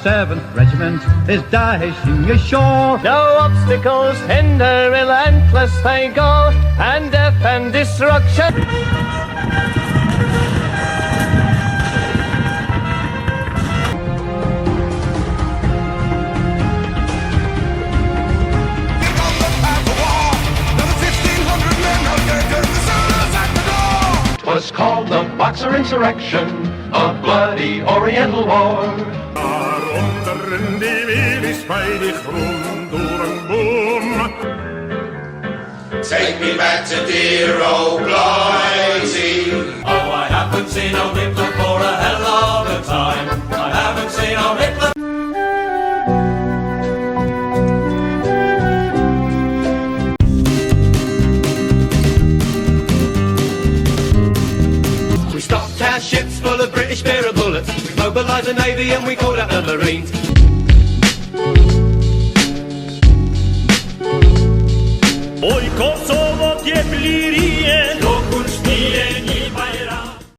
7th Regiment is dashing ashore. No obstacles hinder, relentless they go, and death and destruction. Was called the Boxer Insurrection, a bloody Oriental war. Take me back to dear old Blighty. Oh, I haven't seen old Hitler for a hell of a time. I haven't seen old Hitler. We stopped our ships full of British beer bullets. We mobilised the Navy and we called out the Marines. Oj Kosovo, gdje plirije, Dok už nije